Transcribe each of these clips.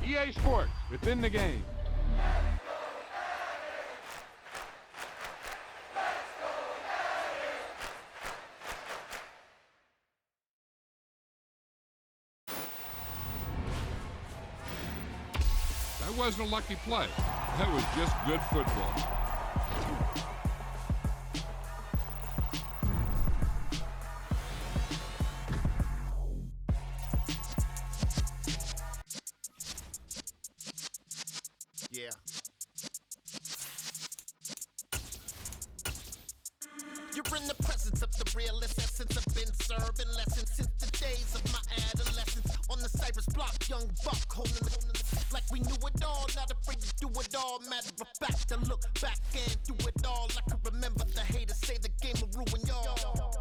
EA Sports, within the game. That wasn't a lucky play. That was just good football. Yeah. You're in the presence of the realest essence. I've been serving lessons since the days of my adolescence. On the Cypress block, young buck holding it like we knew it all. Not afraid to do it all. Matter of fact, to look back and do it all. I can remember the haters say the game will ruin y'all.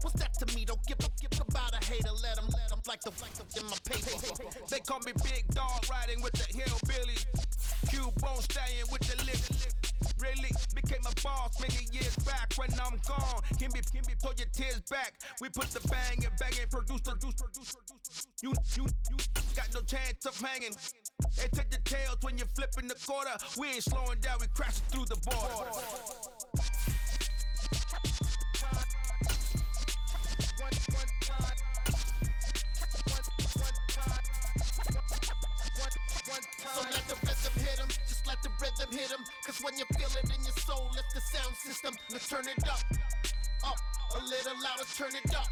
What's that to me? Don't give about a hater. Let them like the in my paper. They call me Big Dog, riding with the hillbillies. Cubone staying with the lips. Really became a boss many years back. When I'm gone, can be pull your tears back. We put the bang and produce. You got no chance of hanging. They take the tails when you're flipping the quarter. We ain't slowing down, we crashing through the border. So let the rhythm hit him, just let the rhythm hit him. Cause when you feel it in your soul, lift the sound system. Now turn it up, a little louder, turn it up,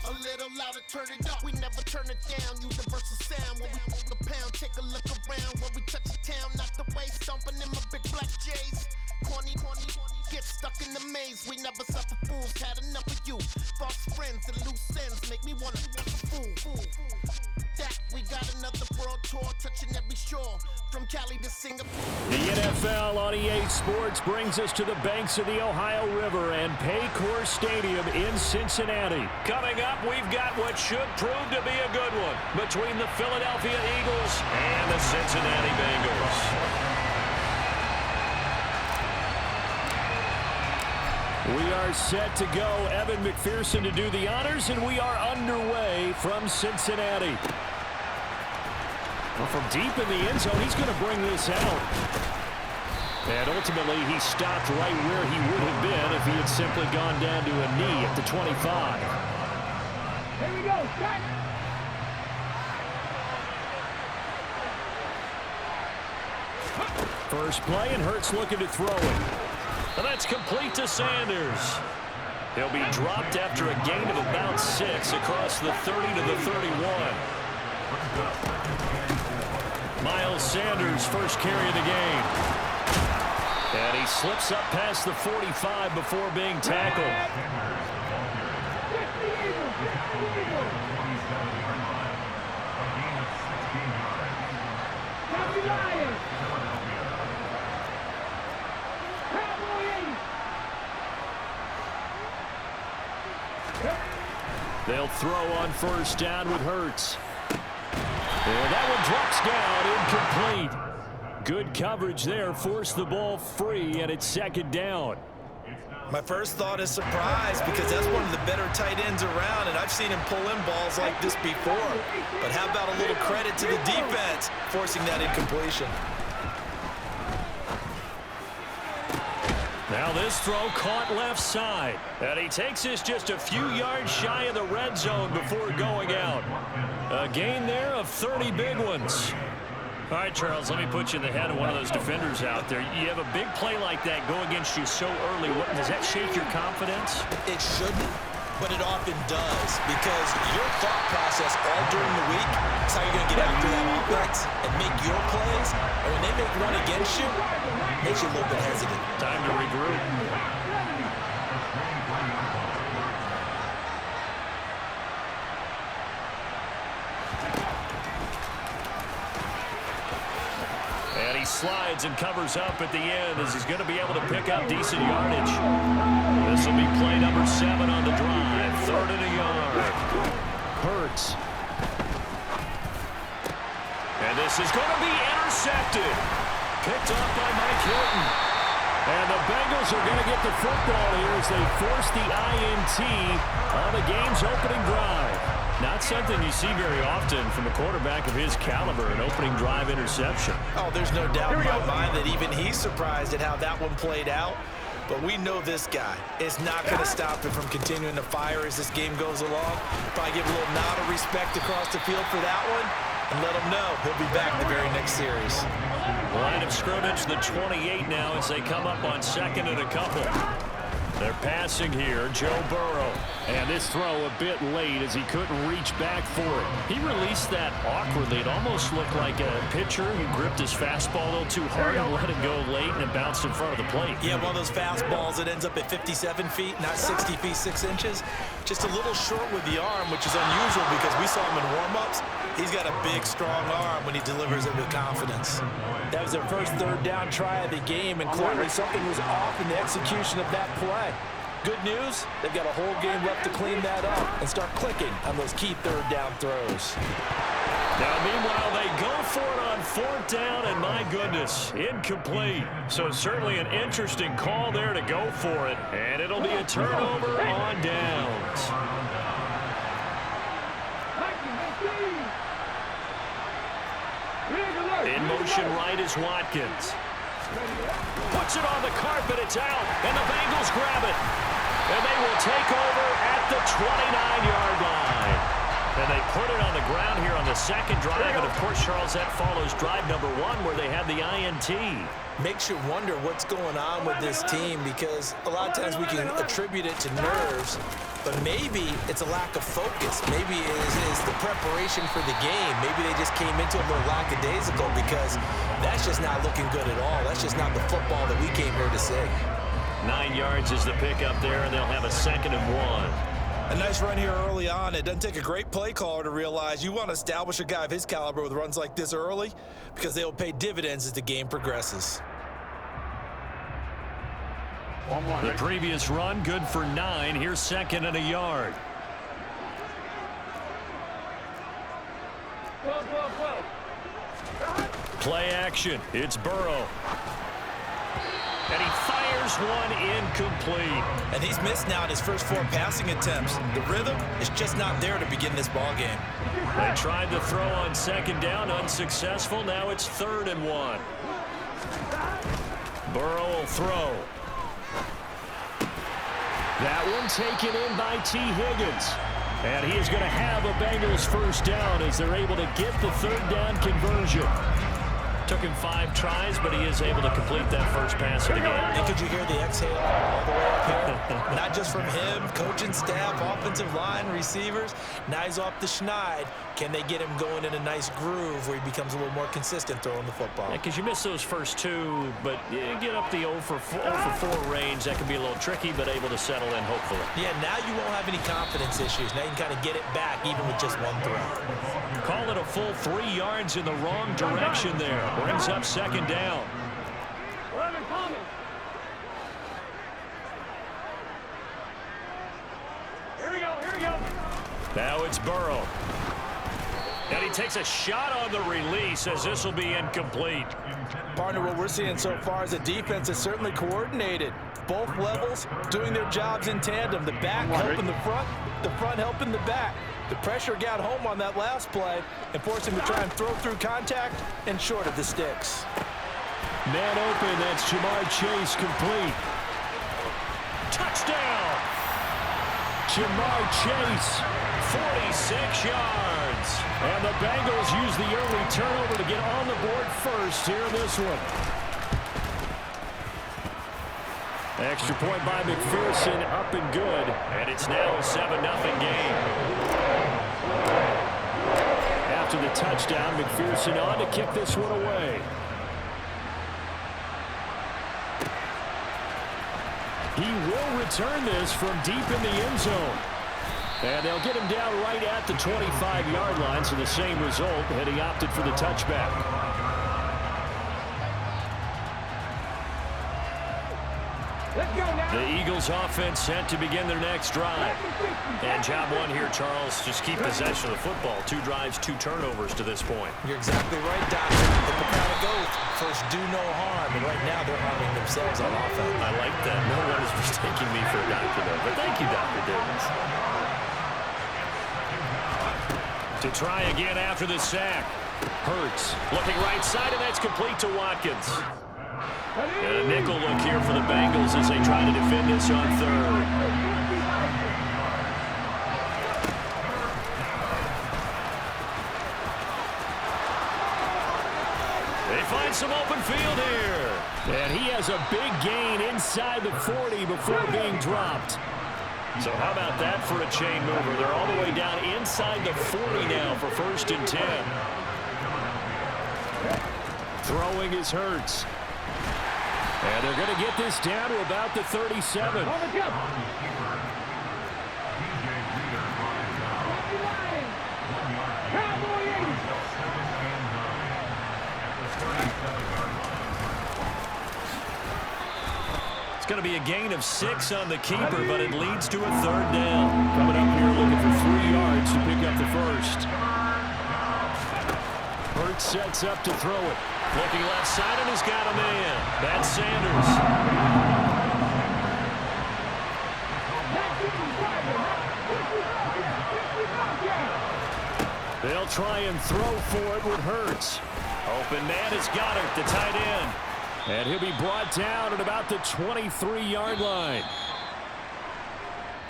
a little louder, turn it up. We never turn it down, universal sound. When we move the pound, take a look around. When we touch the town, not the way, stomping in my big black J's. Corny, get stuck in the maze. We never suffer fools, had enough of you. False friends and loose ends make me wanna fool. That we got another world tour touching every shore from Cali to Singapore. The NFL on EA Sports brings us to the banks of the Ohio River and Paycor Stadium in Cincinnati. Coming up, we've got what should prove to be a good one between the Philadelphia Eagles and the Cincinnati Bengals. We are set to go. Evan McPherson to do the honors, and we are underway from Cincinnati. Well, from deep in the end zone, he's going to bring this out. And ultimately, he stopped right where he would have been if he had simply gone down to a knee at the 25. Here we go, set. First play, and Hurts looking to throw it. And that's complete to Sanders. He'll be dropped after a gain of about 6 across the 30 to the 31. Miles Sanders, first carry of the game. And he slips up past the 45 before being tackled. They'll throw on first down with Hurts. And that one drops down, incomplete. Good coverage there, forced the ball free, and it's second down. My first thought is surprise because that's one of the better tight ends around, and I've seen him pull in balls like this before. But how about a little credit to the defense forcing that incompletion? Now this throw caught left side. And he takes this just a few yards shy of the red zone before going out. A gain there of 30 big ones. All right, Charles, let me put you in the head of one of those defenders out there. You have a big play like that go against you so early. Does that shake your confidence? It shouldn't, but it often does because your thought process all during the week is how you're going to get after that offense and make your plays. And when they make one against you, it makes you a little bit hesitant. Time to regroup. And he slides and covers up at the end as he's going to be able to pick up decent yardage. This will be play number 7 on the drive. 3rd and a yard. Hurts. And this is going to be intercepted. Picked up by Mike Hilton. And the Bengals are going to get the football here as they force the INT on the game's opening drive. Not something you see very often from a quarterback of his caliber, an opening drive interception. Oh, there's no doubt in my mind that even he's surprised at how that one played out. But we know this guy is not going to stop him from continuing to fire as this game goes along. Probably give a little nod of respect across the field for that one and let him know he'll be back the very next series. Line of scrimmage, the 28 now as they come up on second and a couple. They're passing here, Joe Burrow. And this throw a bit late as he couldn't reach back for it. He released that awkwardly. It almost looked like a pitcher who gripped his fastball a little too hard and let it go late, and it bounced in front of the plate. Yeah, one of those fastballs that ends up at 57 feet, not 60 feet, 6 inches. Just a little short with the arm, which is unusual because we saw him in warm-ups. He's got a big, strong arm when he delivers it with confidence. That was their first third down try of the game, and clearly something was off in the execution of that play. Good news, they've got a whole game left to clean that up and start clicking on those key third down throws. Now, meanwhile, they go for it on fourth down, and my goodness, incomplete. So certainly an interesting call there to go for it, and it'll be a turnover on downs. In motion right is Watkins. Puts it on the carpet, it's out, and the Bengals grab it. And they will take over at the 29-yard line. And they put it on the ground here on the second drive. And, of course, Charles, that follows drive number 1 where they had the INT. Makes you wonder what's going on with this team because a lot of times we can attribute it to nerves, but maybe it's a lack of focus. Maybe it is the preparation for the game. Maybe they just came into it a little lackadaisical because that's just not looking good at all. That's just not the football that we came here to see. 9 yards is the pickup there, and they'll have a 2nd and 1. A nice run here early on. It doesn't take a great play caller to realize you want to establish a guy of his caliber with runs like this early because they will pay dividends as the game progresses. The previous run, good for 9. Here's 2nd and a yard. Play action. It's Burrow. And he fires one incomplete. And he's missed now in his first 4 passing attempts. The rhythm is just not there to begin this ball game. They tried the throw on 2nd down, unsuccessful. Now it's 3rd and 1. Burrow will throw. That one taken in by T. Higgins. And he is going to have a Bengals first down as they're able to get the 3rd down conversion. Took him 5 tries, but he is able to complete that first pass of the game. And could you hear the exhale all the way up here? Not just from him, coaching staff, offensive line, receivers. Now he's off the schneid. Can they get him going in a nice groove where he becomes a little more consistent throwing the football? Yeah, because you miss those first 2, but you get up the 0 for 4 range. That can be a little tricky, but able to settle in, hopefully. Yeah, now you won't have any confidence issues. Now you can kind of get it back, even with just 1 throw. Call it a full 3 yards in the wrong direction there. Brings up 2nd down. Here we go. Now it's Burrow. And he takes a shot on the release as this will be incomplete. Partner, what we're seeing so far is a defense that's certainly coordinated. Both levels doing their jobs in tandem. The back helping the front helping the back. The pressure got home on that last play and forced him to try and throw through contact and short of the sticks. Man open, that's Jamar Chase complete. Touchdown! Jamar Chase, 46 yards. And the Bengals use the early turnover to get on the board first here in this one. Extra point by McPherson, up and good. And it's now a 7-0 game. After the touchdown, McPherson on to kick this one away. He will return this from deep in the end zone. And they'll get him down right at the 25-yard line, so the same result, and he opted for the touchback. The Eagles offense set to begin their next drive. And job 1 here, Charles, just keep possession of the football. 2 drives, 2 turnovers to this point. You're exactly right, Doctor. The Pocahontas goes first do no harm, and right now they're harming themselves on offense. I like that. No one is mistaking me for a doctor, though. But thank you, Dr. Davis. To try again after the sack. Hurts looking right side, and that's complete to Watkins. And a nickel look here for the Bengals as they try to defend this on third. They find some open field here. And he has a big gain inside the 40 before being dropped. So how about that for a chain mover? They're all the way down inside the 40 now for 1st and 10. Throwing is Hurts. And they're going to get this down to about the 37. It's going to be a gain of 6 on the keeper, but it leads to a 3rd down. Coming up here looking for 3 yards to pick up the first. Hurts sets up to throw it. Looking left side, and he's got a man. That's Sanders. They'll try and throw for it with Hurts. Open man has got it, the tight end. And he'll be brought down at about the 23-yard line.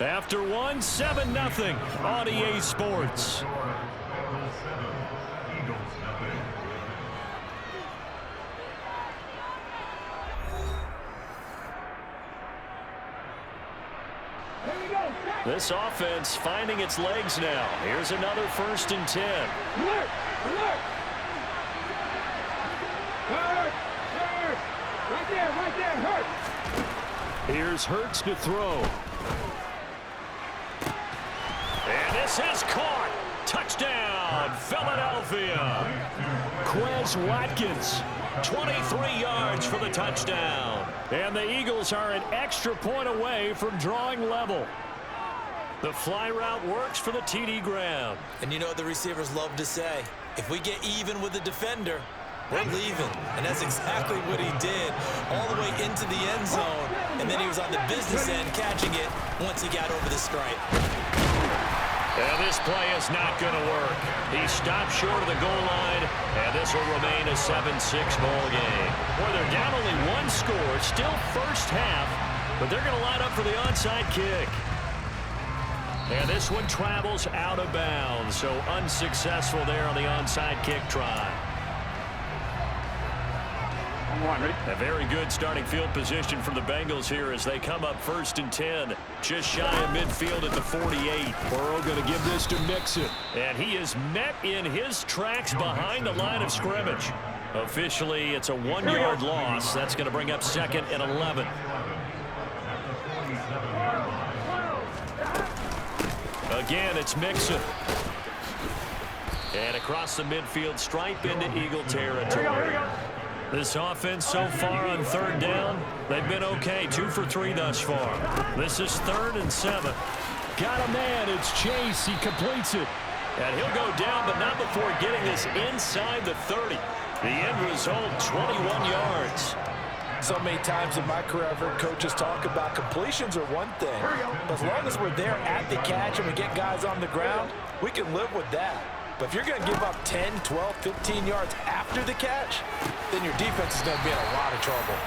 After one, 7-0 on EA Sports. This offense finding its legs now. Here's another 1st and 10. Alert! Alert! Hurt! Hurt! Right there, Hurt! Here's Hurts to throw. And this is caught. Touchdown, Philadelphia. Quez Watkins, 23 yards for the touchdown. And the Eagles are an extra point away from drawing level. The fly route works for the TD ground. And you know what the receivers love to say? If we get even with the defender, we're leaving. And that's exactly what he did all the way into the end zone. And then he was on the business end catching it once he got over the stripe. And this play is not going to work. He stopped short of the goal line, and this will remain a 7-6 ball game. Boy, they're down only 1 score, still first half, but they're going to line up for the onside kick. And this one travels out of bounds, so unsuccessful there on the onside kick try. A very good starting field position for the Bengals here as they come up 1st and 10. Just shy of midfield at the 48. Burrow going to give this to Mixon. And he is met in his tracks behind the line of scrimmage. Officially, it's a 1-yard loss. That's going to bring up 2nd and 11. Again, it's Mixon. And across the midfield stripe into Eagle territory. This offense so far on 3rd down, they've been okay. 2 for 3 thus far. This is 3rd and 7. Got a man. It's Chase. He completes it. And he'll go down, but not before getting this inside the 30. The end result, 21 yards. So many times in my career, I've heard coaches talk about completions are one thing. But as long as we're there at the catch and we get guys on the ground, we can live with that. But if you're going to give up 10, 12, 15 yards after the catch, then your defense is going to be in a lot of trouble.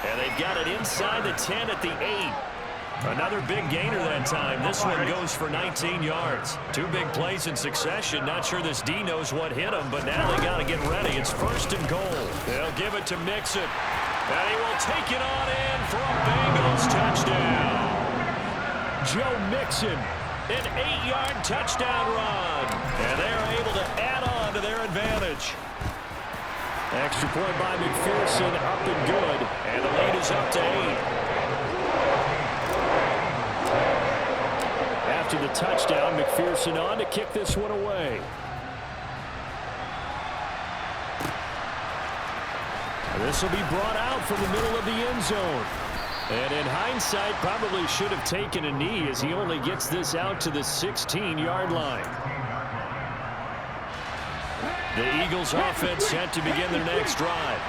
And they've got it inside the 10 at the 8. Another big gainer that time. This one goes for 19 yards. 2 big plays in succession. Not sure this D knows what hit him, but now they got to get ready. It's 1st and goal. They'll give it to Mixon. And he will take it on in for a Bengals touchdown. Joe Mixon, an 8-yard touchdown run. And they're able to add on to their advantage. Extra point by McPherson, up and good. And the lead is up to 8. After the touchdown, McPherson on to kick this one away. This will be brought out from the middle of the end zone. And in hindsight, probably should have taken a knee as he only gets this out to the 16-yard line. The Eagles offense set to begin their next drive.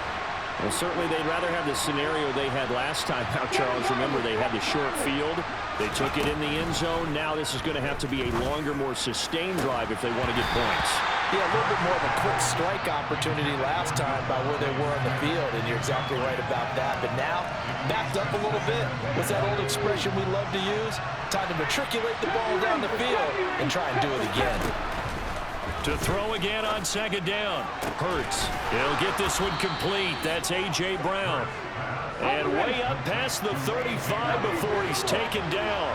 Well, certainly they'd rather have the scenario they had last time out, Charles. Remember, they had the short field. They took it in the end zone. Now this is going to have to be a longer, more sustained drive if they want to get points. Yeah, a little bit more of a quick strike opportunity last time by where they were on the field, and you're exactly right about that. But now, backed up a little bit. What's that old expression we love to use? Time to matriculate the ball down the field and try and do it again. To throw again on second down. Hurts. He'll get this one complete. That's A.J. Brown. And way up past the 35 before he's taken down.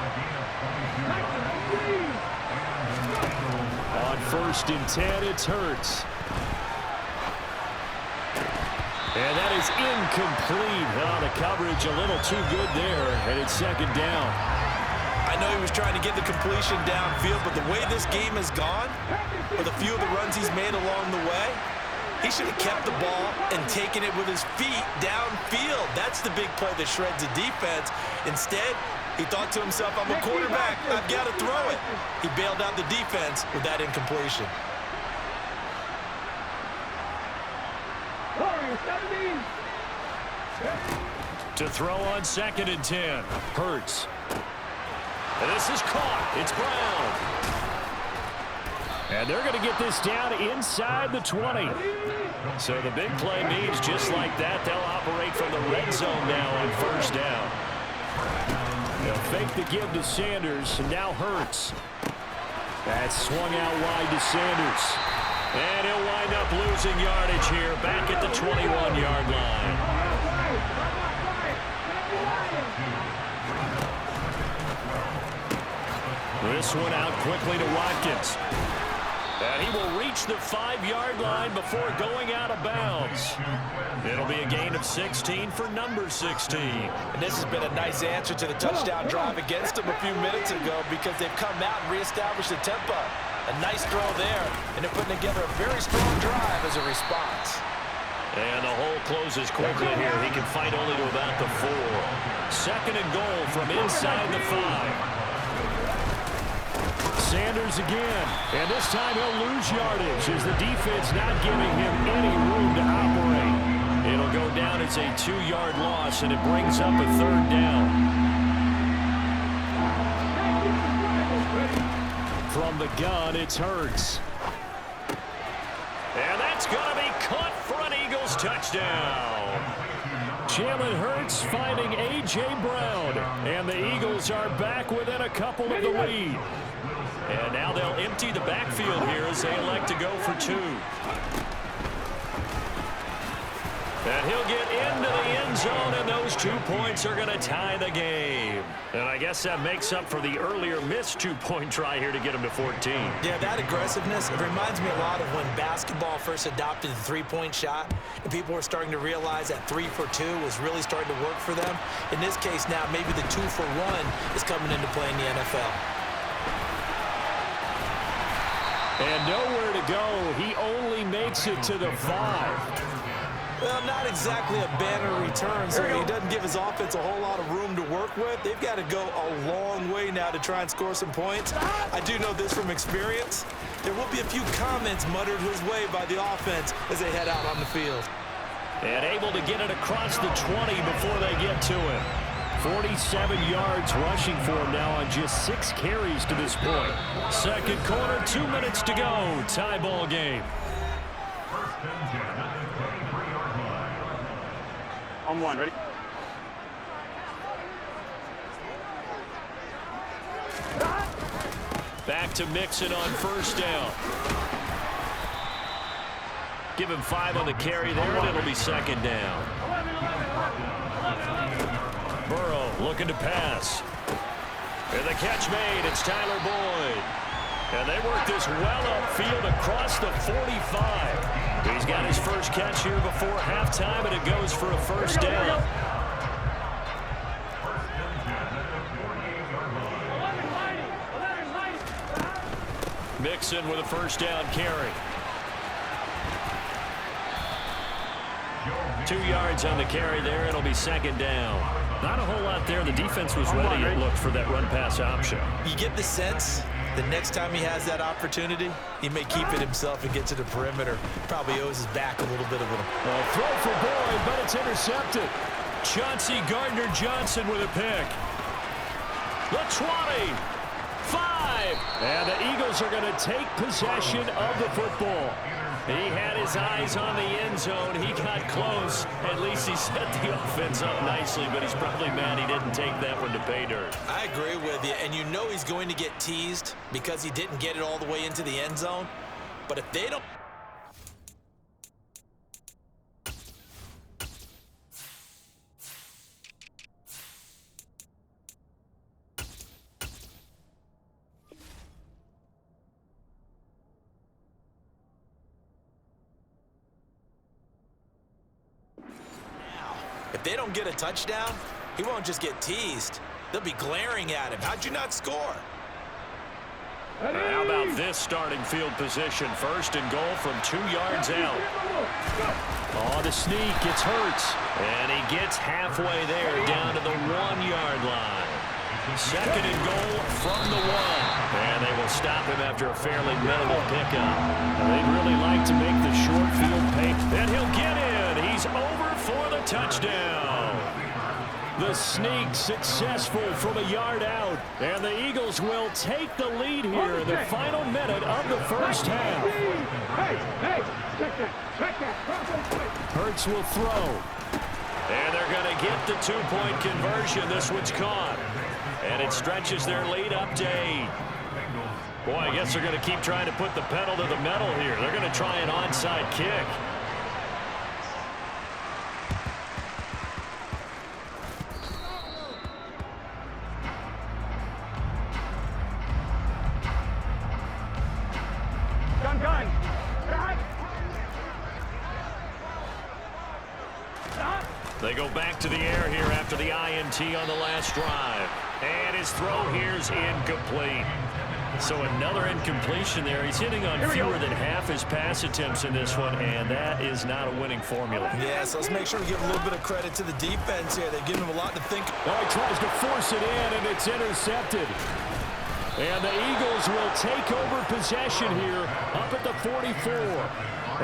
On 1st and 10, it's Hurts. And that is incomplete. Oh, the coverage a little too good there, and it's second down. I know he was trying to get the completion downfield, but the way this game has gone, with a few of the runs he's made along the way, he should have kept the ball and taken it with his feet downfield. That's the big play that shreds the defense. Instead, he thought to himself, I'm a quarterback, I've got to throw it. He bailed out the defense with that incompletion. To throw on 2nd and 10. Hurts. And this is caught. It's Brown. And they're going to get this down inside the 20. So the big play means just like that, they'll operate from the red zone now on 1st down. They'll fake the give to Sanders, and now Hurts. That's swung out wide to Sanders. And he'll wind up losing yardage here back at the 21-yard line. This one out quickly to Watkins. And he will reach the 5-yard line before going out of bounds. It'll be a gain of 16 for number 16. And this has been a nice answer to the touchdown drive against them a few minutes ago because they've come out and reestablished the tempo. A nice throw there, and they're putting together a very strong drive as a response. And the hole closes quickly here. He can fight only to about the 4. 2nd and goal from inside the 5. Sanders again, and this time he'll lose yardage as the defense not giving him any room to operate. It'll go down as a 2-yard loss, and it brings up a 3rd down. From the gun, it's Hurts. And that's going to be caught for an Eagles touchdown. Jalen Hurts finding A.J. Brown, and the Eagles are back within a couple of the lead. And now they'll empty the backfield here as they elect to go for 2. And he'll get into the end zone, and those 2 points are going to tie the game. And I guess that makes up for the earlier missed 2-point try here to get him to 14. Yeah, that aggressiveness, it reminds me a lot of when basketball first adopted the 3-point shot, and people were starting to realize that 3 for 2 was really starting to work for them. In this case now, maybe the 2 for 1 is coming into play in the NFL. And nowhere to go. He only makes it to the 5. Well, not exactly a banner return, so he doesn't give his offense a whole lot of room to work with. They've got to go a long way now to try and score some points. I do know this from experience. There will be a few comments muttered his way by the offense as they head out on the field. And able to get it across the 20 before they get to him. 47 yards rushing for him now on just 6 carries to this point. Second quarter, 2 minutes to go. Tie ball game. On 1, ready? Back to Mixon on 1st down. Give him 5 on the carry there, and it'll be 2nd down. Burrow looking to pass. And the catch made. It's Tyler Boyd. And they work this well upfield across the 45. He's got his first catch here before halftime, and it goes for a 1st down. Mixon with a 1st down carry. 2 yards on the carry there. It'll be 2nd down. Not a whole lot there. The defense was ready, it looked, for that run-pass option. You get the sense The next time he has that opportunity, he may keep it himself and get to the perimeter. Probably owes his back a little bit of it. Throw for Boyd, but it's intercepted. Chauncey Gardner-Johnson with a pick. The 20, 5, and the Eagles are going to take possession of the football. He had his eyes on the end zone. He got close. At least he set the offense up nicely, but he's probably mad he didn't take that one to pay dirt. I agree with you, and you know he's going to get teased because he didn't get it all the way into the end zone. But if they don't... If they don't get a touchdown, he won't just get teased. They'll be glaring at him. How'd you not score? How about this starting field position? First and goal from 2 yards out. Oh, the sneak. It's Hurts. And he gets halfway there down to the 1-yard line. Second and goal from the 1. And they will stop him after a fairly minimal pickup. They'd really like to make the short field pay. And he'll get in. He's over for the touchdown. The sneak successful from a yard out. And the Eagles will take the lead here in the final minute of the first half. Hurts will throw. And they're going to get the 2-point conversion. This one's caught. And it stretches their lead up to 8. Boy, I guess they're going to keep trying to put the pedal to the metal here. They're going to try an onside kick. They go back to the air here after the INT on the last drive. And his throw here's incomplete. So another incompletion there. He's hitting on fewer than half his pass attempts in this one, and that is not a winning formula. Yeah, so let's make sure we give a little bit of credit to the defense here. They're giving him a lot to think. Oh, he tries to force it in, and it's intercepted. And the Eagles will take over possession here up at the 44.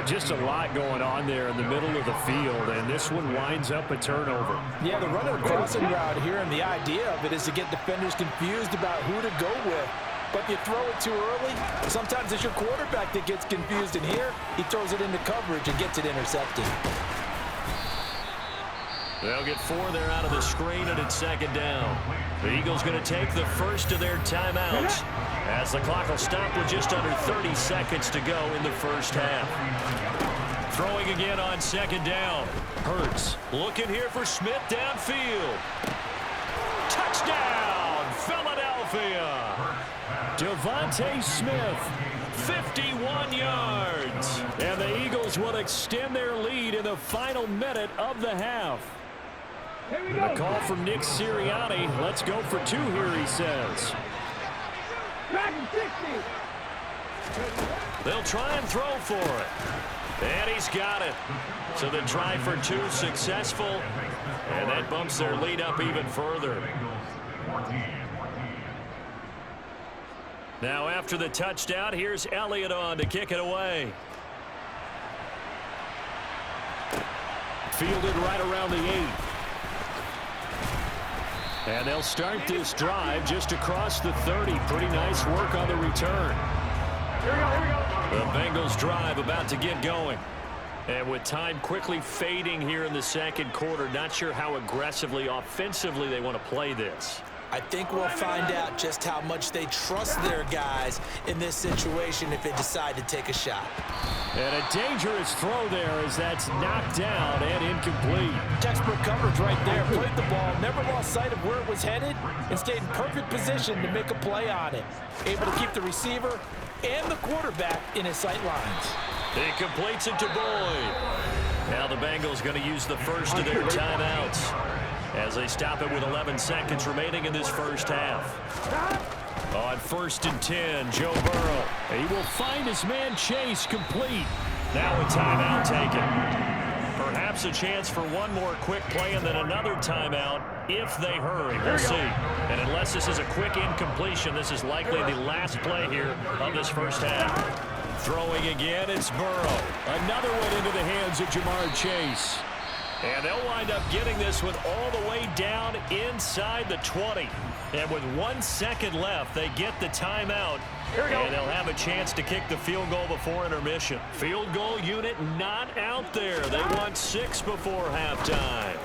Just a lot going on there in the middle of the field, and this one winds up a turnover. Yeah, the running a crossing route here, and the idea of it is to get defenders confused about who to go with. But if you throw it too early, sometimes it's your quarterback that gets confused, and here he throws it into coverage and gets it intercepted. They'll get 4 there out of the screen, and it's second down. The Eagles going to take the first of their timeouts as the clock will stop with just under 30 seconds to go in the first half. Throwing again on second down. Hurts looking here for Smith downfield. Touchdown, Philadelphia. Devontae Smith, 51 yards. And the Eagles will extend their lead in the final minute of the half. A call from Nick Sirianni. Let's go for 2 here, he says. They'll try and throw for it. And he's got it. So the try for 2 successful. And that bumps their lead up even further. Now after the touchdown, here's Elliott on to kick it away. Fielded right around the 8. And they'll start this drive just across the 30. Pretty nice work on the return. Here we go. The Bengals drive about to get going. And with time quickly fading here in the second quarter, not sure how aggressively, offensively they want to play this. I think we'll find out just how much they trust their guys in this situation if they decide to take a shot. And a dangerous throw there as that's knocked down and incomplete. Textbook coverage right there. Played the ball, never lost sight of where it was headed, and stayed in perfect position to make a play on it. Able to keep the receiver and the quarterback in his sight lines. He completes it to Boyd. Now the Bengals going to use the first of their timeouts as they stop it with 11 seconds remaining in this first half. On 1st and 10, Joe Burrow. He will find his man Chase complete. Now a timeout taken. Perhaps a chance for one more quick play and then another timeout if they hurry. We'll see. And unless this is a quick incompletion, this is likely the last play here of this first half. Throwing again, it's Burrow. Another one into the hands of Jamar Chase. And they'll wind up getting this one all the way down inside the 20. And with 1 second left, they get the timeout. And they'll have a chance to kick the field goal before intermission. Field goal unit not out there. They want 6 before halftime.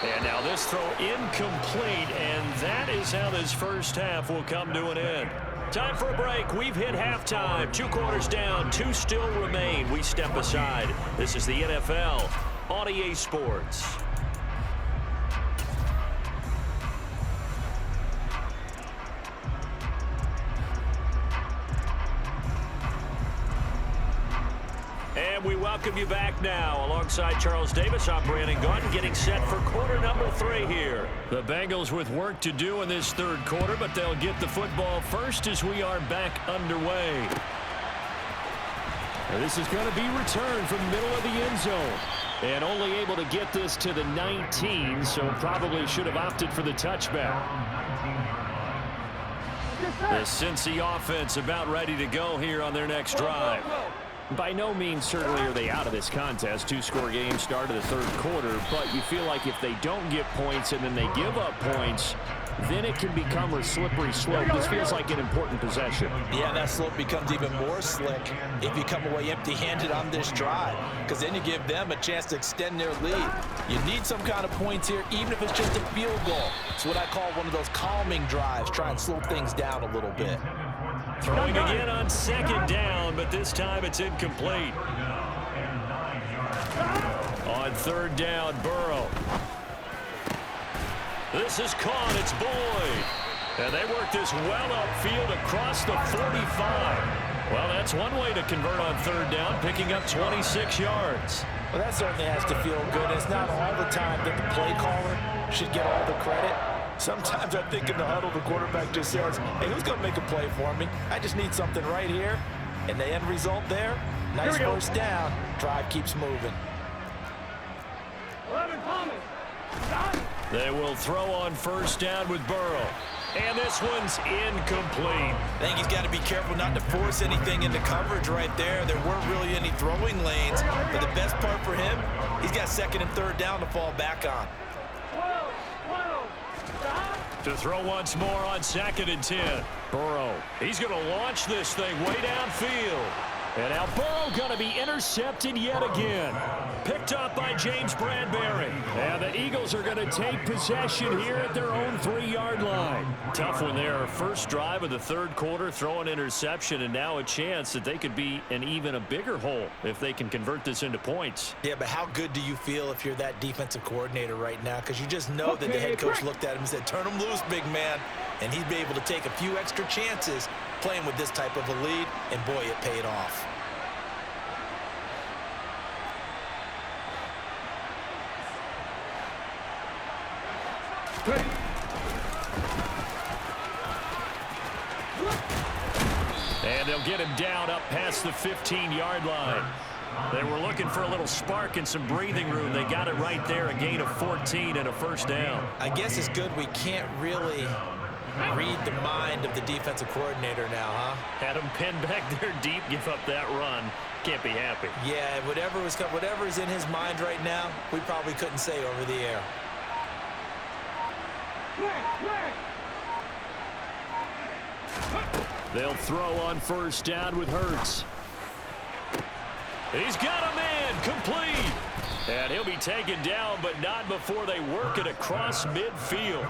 And now this throw incomplete, and that is how this first half will come to an end. Time for a break. We've hit halftime. 2 quarters down, 2 still remain. We step aside. This is the NFL on EA Sports. And we welcome you back now. Alongside Charles Davis, I'm Brandon Gaudin, getting set for quarter number 3 here. The Bengals with work to do in this third quarter, but they'll get the football first as we are back underway. And this is going to be returned from the middle of the end zone. And only able to get this to the 19, so probably should have opted for the touchback. The Cincy offense about ready to go here on their next drive. By no means certainly are they out of this contest. 2-score game start of the third quarter, but you feel like if they don't get points and then they give up points, then it can become a slippery slope. This feels like an important possession. Yeah, that slope becomes even more slick if you come away empty-handed on this drive, because then you give them a chance to extend their lead. You need some kind of points here, even if it's just a field goal. It's what I call one of those calming drives. Try and slow things down a little bit. Throwing again on second down, but this time it's incomplete. On third down, Burrow. This is caught. It's Boyd. And they work this well upfield across the 45. Well, that's one way to convert on third down, picking up 26 yards. Well, that certainly has to feel good. It's not all the time that the play caller should get all the credit. Sometimes I think in the huddle, the quarterback just says, hey, who's going to make a play for me? I just need something right here. And the end result there, nice first down. Drive keeps moving. 11 Thomas. They will throw on first down with Burrow. And this one's incomplete. I think he's got to be careful not to force anything into coverage right there. There weren't really any throwing lanes. But the best part for him, he's got second and third down to fall back on. To throw once more on second and 10. Burrow, he's going to launch this thing way downfield. And now Burrow going to be intercepted yet again. Picked up by James Bradbury. And the Eagles are going to take possession here at their own 3-yard line. Tough one there. First drive of the third quarter, throw an interception, and now a chance that they could be in even a bigger hole if they can convert this into points. Yeah, but how good do you feel if you're that defensive coordinator right now? Because you just know that the head coach looked at him and said, turn him loose, big man. And he'd be able to take a few extra chances playing with this type of a lead, and boy, it paid off. And they'll get him down up past the 15-yard line. They were looking for a little spark and some breathing room. They got it right there, a gain of 14 and a first down. I guess it's good we can't really read the mind of the defensive coordinator now, huh? Had him pinned back there deep, give up that run. Can't be happy. Yeah, whatever is in his mind right now, we probably couldn't say over the air. They'll throw on first down with Hurts. He's got a man, complete. And he'll be taken down, but not before they work it across midfield.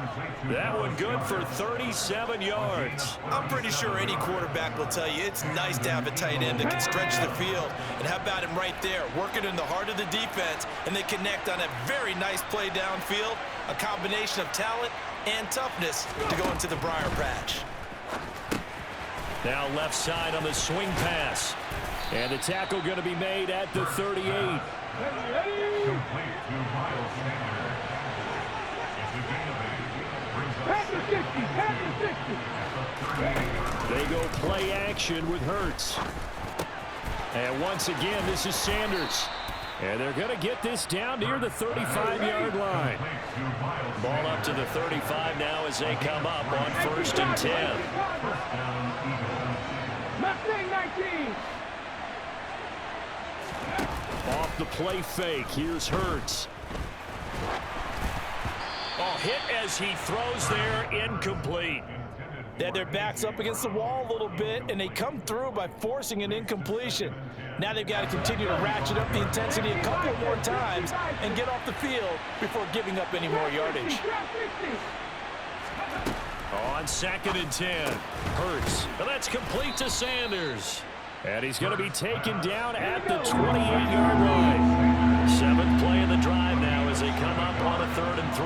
That one good for 37 yards. I'm pretty sure any quarterback will tell you it's nice to have a tight end that can stretch the field. And how about him right there, working in the heart of the defense, and they connect on a very nice play downfield, a combination of talent and toughness to go into the briar patch. Now left side on the swing pass. And the tackle going to be made at the 38. They go play action with Hurts. And once again, this is Sanders. And they're going to get this down near the 35-yard line. Ball up to the 35 now as they come up on 1st and 10. Off the play fake. Here's Hurts. Oh, hit as he throws there, incomplete. They had their backs up against the wall a little bit, and they come through by forcing an incompletion. Now they've got to continue to ratchet up the intensity a couple more times and get off the field before giving up any more yardage. On 2nd and 10, Hurts. And that's complete to Sanders. And he's going to be taken down at the 28-yard line. 7th play of the drive now as they come up on a 3rd and 3.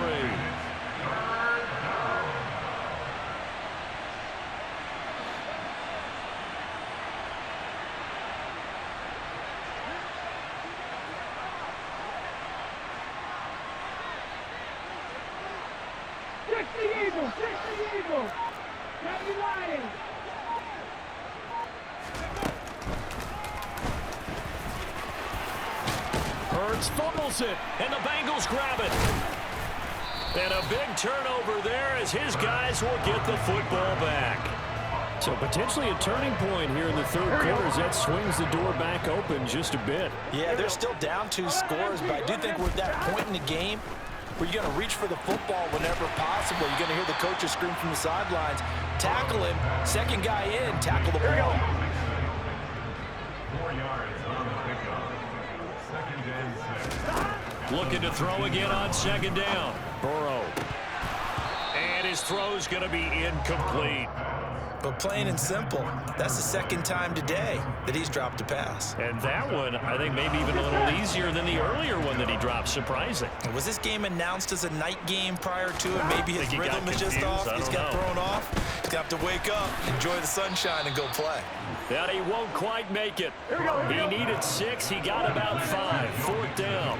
Hurts fumbles it, and the Bengals grab it. And a big turnover there as his guys will get the football back. So potentially a turning point here in the 3rd quarter as that swings the door back open just a bit. Yeah, they're still down 2 scores, but I do think we're at that point in the game where you're going to reach for the football whenever possible. You're going to hear the coaches scream from the sidelines. Tackle him. 2nd guy in. Tackle the ball. 4 yards on the pickup. 2nd and 6. Looking to throw again on 2nd down. Burrow. And his throw's going to be incomplete. But plain and simple, that's the 2nd time today that he's dropped a pass. And that one, I think, maybe even a little easier than the earlier one that he dropped. Surprising. Was this game announced as a night game prior to it? Maybe his rhythm is just off. He's got thrown off. He's got to wake up, enjoy the sunshine, and go play. And he won't quite make it. He needed 6. He got about 5. 4th down.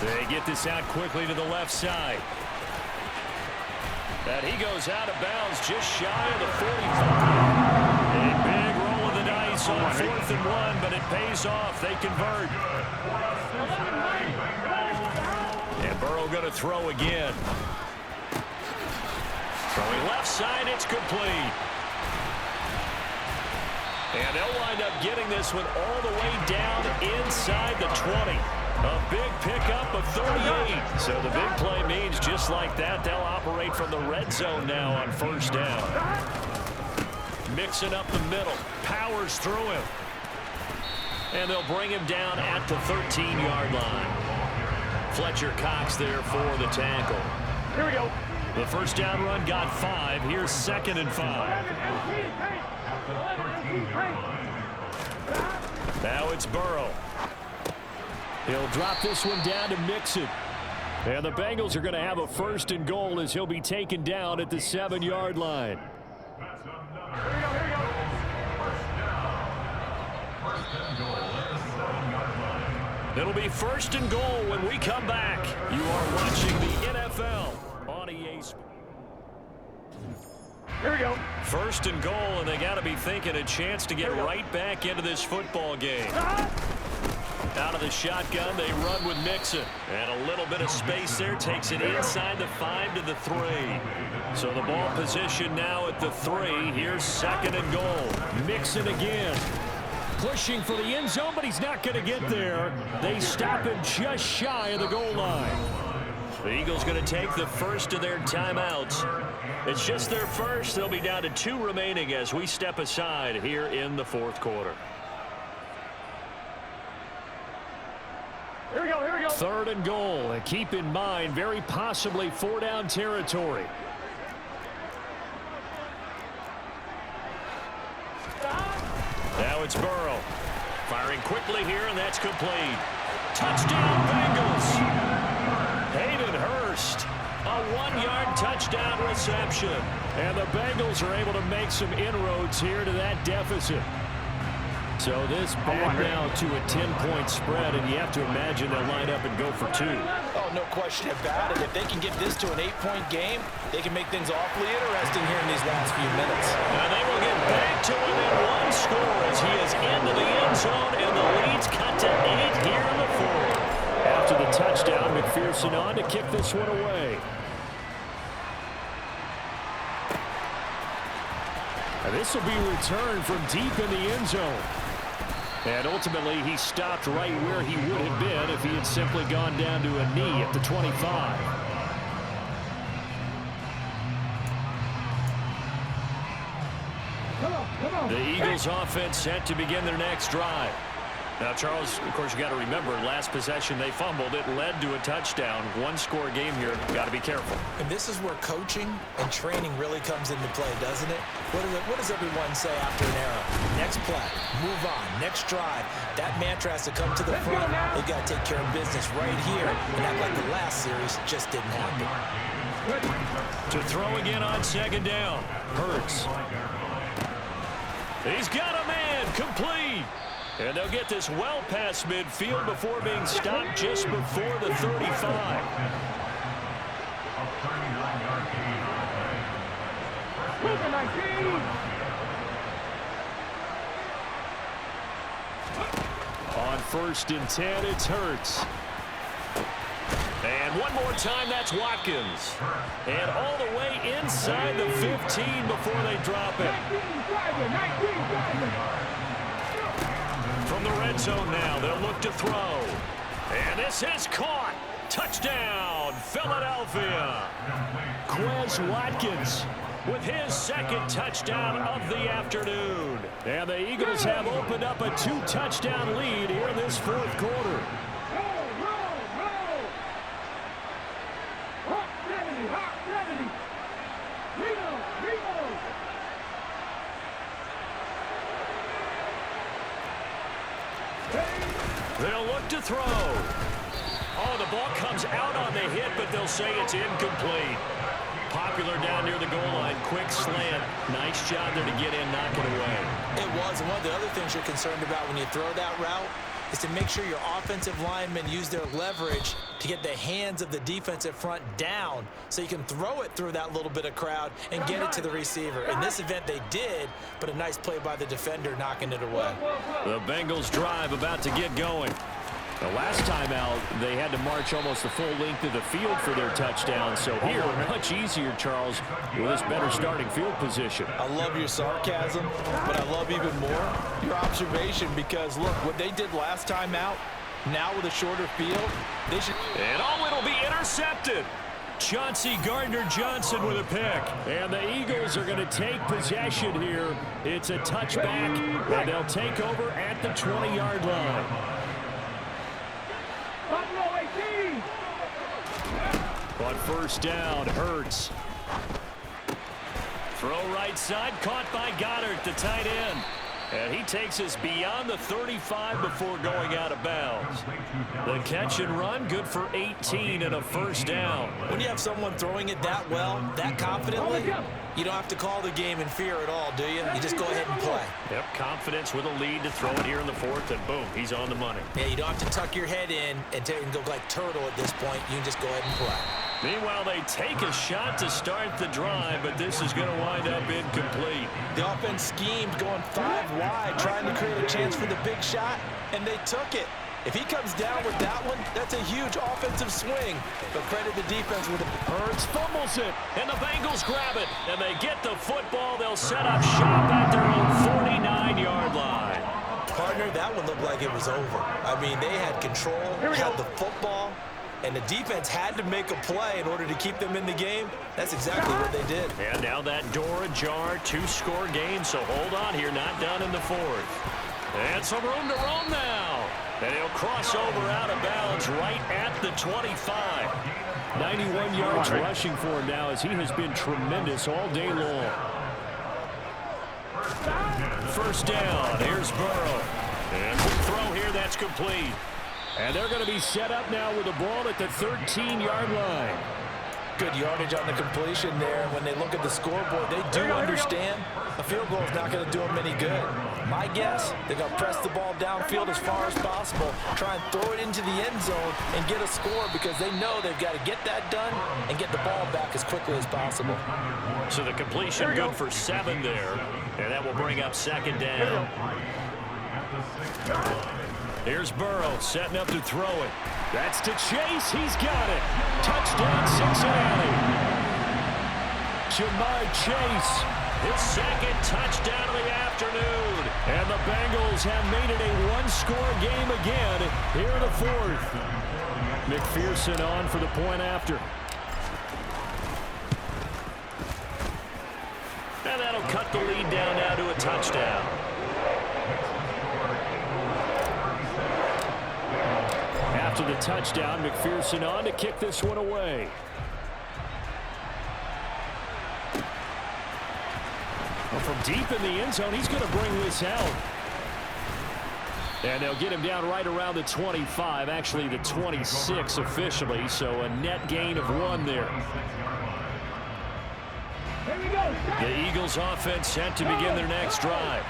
They get this out quickly to the left side. And he goes out of bounds just shy of the 45. A big roll of the dice on 4th and 1, but it pays off. They convert. And Burrow going to throw again. Throwing left side, it's complete. And they'll wind up getting this one all the way down inside the 20. A big pickup of 38. So the big play means just like that, they'll operate from the red zone now on 1st down. Mixing up the middle. Powers through him. And they'll bring him down at the 13-yard line. Fletcher Cox there for the tackle. Here we go. The 1st down run got 5. Here's 2nd and 5. Now it's Burrow. He'll drop this one down to Mixon. And the Bengals are going to have a 1st and goal as he'll be taken down at the 7-yard line. It'll be 1st and goal when we come back. You are watching the NFL on EA Sports. Here we go. 1st and goal, and they got to be thinking a chance to get right back into this football game. Out of the shotgun, they run with Mixon. And a little bit of space there takes it inside the 5 to the 3. So the ball position now at the 3. Here's 2nd and goal. Mixon again. Pushing for the end zone, but he's not going to get there. They stop him just shy of the goal line. The Eagles going to take the first of their timeouts. It's just their first. They'll be down to 2 remaining as we step aside here in the 4th quarter. Here we go, here we go. 3rd and goal. And keep in mind, very possibly 4-down territory. Now it's Burrow. Firing quickly here, and that's complete. Touchdown, Bengals. Hayden Hurst. A 1-yard touchdown reception. And the Bengals are able to make some inroads here to that deficit. So this back now to a 10-point spread, and you have to imagine they'll line up and go for 2. Oh, no question about it. If they can get this to an 8-point game, they can make things awfully interesting here in these last few minutes. And they will get back to within one score as he is into the end zone, and the lead's cut to 8 here in the fourth. After the touchdown, McPherson on to kick this one away. And this will be returned from deep in the end zone. And ultimately, he stopped right where he would have been if he had simply gone down to a knee at the 25. The Eagles offense set to begin their next drive. Now, Charles, of course, you got to remember, last possession they fumbled. It led to a touchdown. One-score game here. Got to be careful. And this is where coaching and training really comes into play, doesn't it? What does everyone say after an error? Next play, move on, next drive. That mantra has to come to the front. They've got to take care of business right here and act like the last series just didn't happen. To throw again on second down. Hurts. He's got a man, complete. And they'll get this well past midfield before being stopped just before the 35. On 1st and 10, it's Hurts. And one more time, that's Watkins. And all the way inside the 15 before they drop it. From the red zone now, they'll look to throw. And this is caught. Touchdown, Philadelphia. Quez Watkins with his second touchdown of the afternoon. And the Eagles have opened up a 2-touchdown lead here in this fourth quarter. They'll look to throw. Oh, the ball comes out on the hit, but they'll say it's incomplete. Popular down near the goal line. Quick slant. Nice job there to get in, knock it away. It was. And one of the other things you're concerned about when you throw that route is to make sure your offensive linemen use their leverage to get the hands of the defensive front down so you can throw it through that little bit of crowd and get it to the receiver. In this event, they did, but a nice play by the defender knocking it away. The Bengals drive about to get going. The last time out, they had to march almost the full length of the field for their touchdown. So here, much easier, Charles, with this better starting field position. I love your sarcasm, but I love even more your observation because, look, what they did last time out, now with a shorter field, they should... And it'll be intercepted. Chauncey Gardner-Johnson with a pick. And the Eagles are going to take possession here. It's a touchback, and they'll take over at the 20-yard line. On 1st down, Hurts. Throw right side, caught by Goddard, the tight end. And he takes us beyond the 35 before going out of bounds. The catch and run, good for 18 and a 1st down. When you have someone throwing it that well, that confidently, you don't have to call the game in fear at all, do you? You just go ahead and play. Yep, confidence with a lead to throw it here in the 4th, and boom, he's on the money. Yeah, you don't have to tuck your head in and go like turtle at this point. You can just go ahead and play. Meanwhile, they take a shot to start the drive, but this is going to wind up incomplete. The offense schemed going 5 wide, trying to create a chance for the big shot, and they took it. If he comes down with that one, that's a huge offensive swing. But credit the defense with it. Hurts fumbles it, and the Bengals grab it. And they get the football. They'll set up shop at their own 49-yard line. Partner, that one looked like it was over. I mean, they had control, had the football, and the defense had to make a play in order to keep them in the game. That's exactly what they did. And now that door ajar, 2-score game, so hold on here, not done in the 4th. And some room to roam now. And he'll cross over out of bounds right at the 25. 91 yards rushing for him now as he has been tremendous all day long. 1st down, here's Burrow. And quick throw here, that's complete. And they're going to be set up now with the ball at the 13-yard line. Good yardage on the completion there. When they look at the scoreboard, they do understand a field goal is not going to do them any good. My guess, they're going to press the ball downfield as far as possible, try and throw it into the end zone and get a score because they know they've got to get that done and get the ball back as quickly as possible. So the completion good for 7 there, and that will bring up second down. Here's Burrow setting up to throw it. That's to Chase. He's got it. Touchdown, Cincinnati. Ja'Marr Chase, his second touchdown of the afternoon. And the Bengals have made it a one-score game again here in the fourth. McPherson on for the point after. And that'll cut the lead down now to a touchdown. After the touchdown, McPherson on to kick this one away. Well, from deep in the end zone, he's going to bring this out. And they'll get him down right around the 25, actually the 26 officially, so a net gain of 1 there. The Eagles offense set to begin their next drive.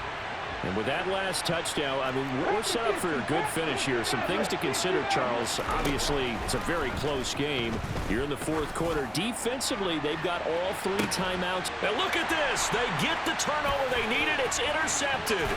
And with that last touchdown, I mean, we're set up for a good finish here. Some things to consider, Charles. Obviously, it's a very close game. You're in the fourth quarter. Defensively, they've got all 3 timeouts. And look at this. They get the turnover they needed. It's intercepted.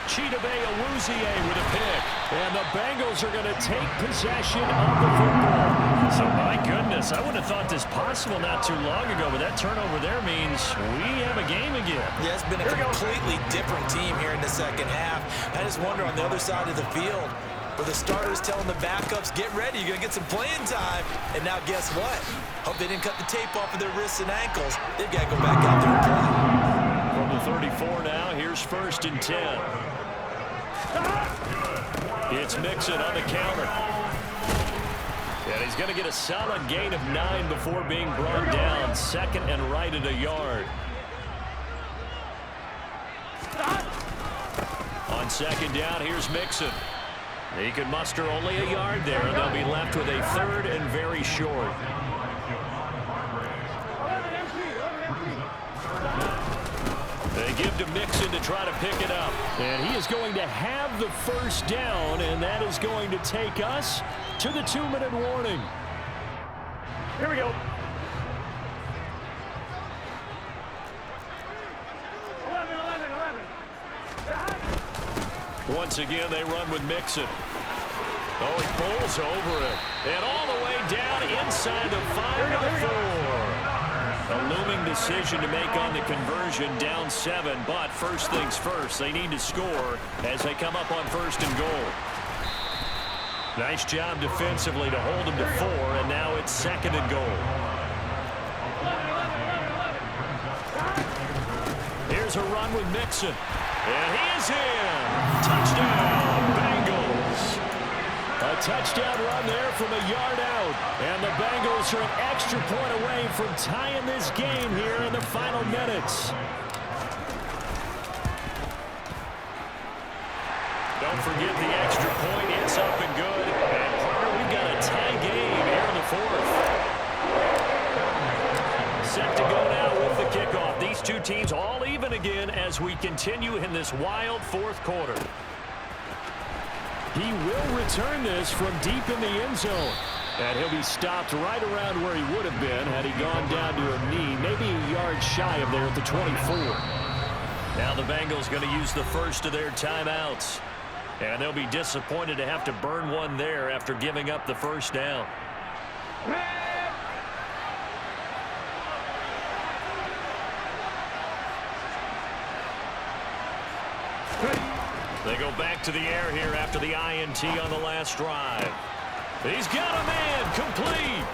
Chidobe Awuzie with a pick. And the Bengals are going to take possession of the football. So, my goodness, I wouldn't have thought this possible not too long ago, but that turnover there means we have a game again. Yeah, it's been a completely different team here in the second half. I just wonder on the other side of the field, where the starters telling the backups, get ready, you're going to get some playing time. And now guess what? Hope they didn't cut the tape off of their wrists and ankles. They've got to go back out there and play. From the 34 now, here's 1st and 10. It's Mixon on the counter. And he's going to get a solid gain of 9 before being brought down. 2nd and right at a yard. On 2nd down, here's Mixon. He can muster only a yard there, and they'll be left with a 3rd and very short. They give to Mixon to try to pick it up. And he is going to have the first down, and that is going to take us to the 2-minute warning. Here we go. Once again, they run with Mixon. Oh, he pulls over it. And all the way down inside the 5-4. A looming decision to make on the conversion, down 7. But first things first, they need to score as they come up on 1st and goal. Nice job defensively to hold them to 4, and now it's 2nd and goal. Here's a run with Mixon. And he is in. Touchdown, Bengals. A touchdown run there from a yard out. And the Bengals are an extra point away from tying this game here in the final minutes. Don't forget the extra point. It's up and good. And partner, we've got a tie game here in the 4th. Set to go now with the kickoff. These two teams all even again as we continue in this wild 4th quarter. He will return this from deep in the end zone. And he'll be stopped right around where he would have been had he gone down to a knee, maybe a yard shy of there at the 24. Now the Bengals going to use the first of their timeouts. And they'll be disappointed to have to burn one there after giving up the first down. They go back to the air here after the INT on the last drive. He's got a man, complete.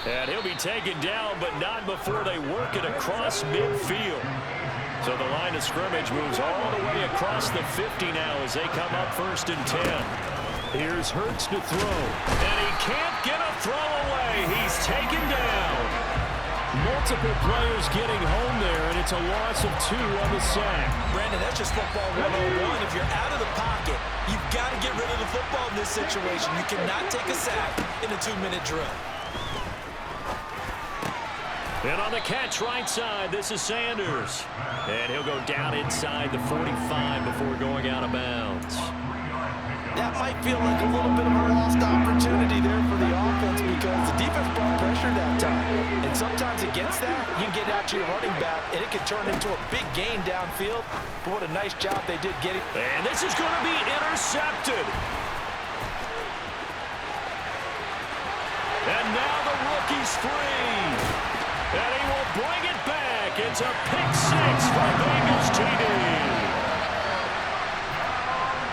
And he'll be taken down, but not before they work it across midfield. So the line of scrimmage moves all the way across the 50 now as they come up 1st and 10. Here's Hurts to throw. And he can't get a throw away. He's taken down. Multiple players getting home there, and it's a loss of 2 on the sack. Brandon, that's just football 101. If you're out of the pocket, you've got to get rid of the football in this situation. You cannot take a sack in a 2-minute drill. And on the catch right side, this is Sanders. And he'll go down inside the 45 before going out of bounds. That might feel like a little bit of a lost opportunity there for the offense because the defense brought pressure that time. And sometimes against that, you can get out to your running back, and it can turn into a big gain downfield. But what a nice job they did getting. And this is going to be intercepted. And now the rookie's free. And he will bring it back. It's a pick six for Bengals TD.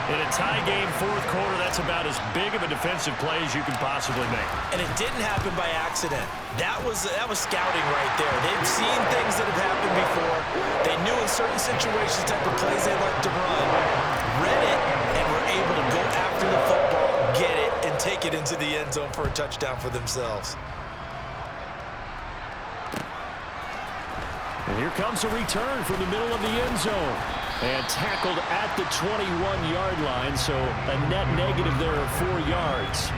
In a tie game, fourth quarter, that's about as big of a defensive play as you can possibly make. And it didn't happen by accident. That was scouting right there. They've seen things that have happened before. They knew in certain situations the type of plays they like to run, read it, and were able to go after the football, get it, and take it into the end zone for a touchdown for themselves. And here comes a return from the middle of the end zone. And tackled at the 21-yard line, so a net negative there of 4 yards.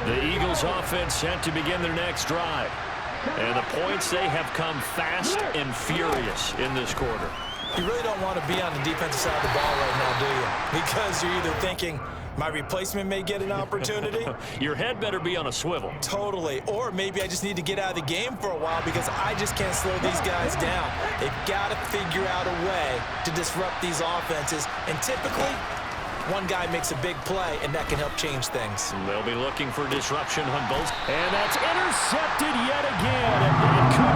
The Eagles offense set to begin their next drive. And the points, they have come fast and furious in this quarter. You really don't want to be on the defensive side of the ball right now, do you? Because you're either thinking, my replacement may get an opportunity. Your head better be on a swivel. Totally. Or maybe I just need to get out of the game for a while because I just can't slow these guys down. They've got to figure out a way to disrupt these offenses. And typically, one guy makes a big play, and that can help change things. They'll be looking for disruption on both. And that's intercepted yet again. And that could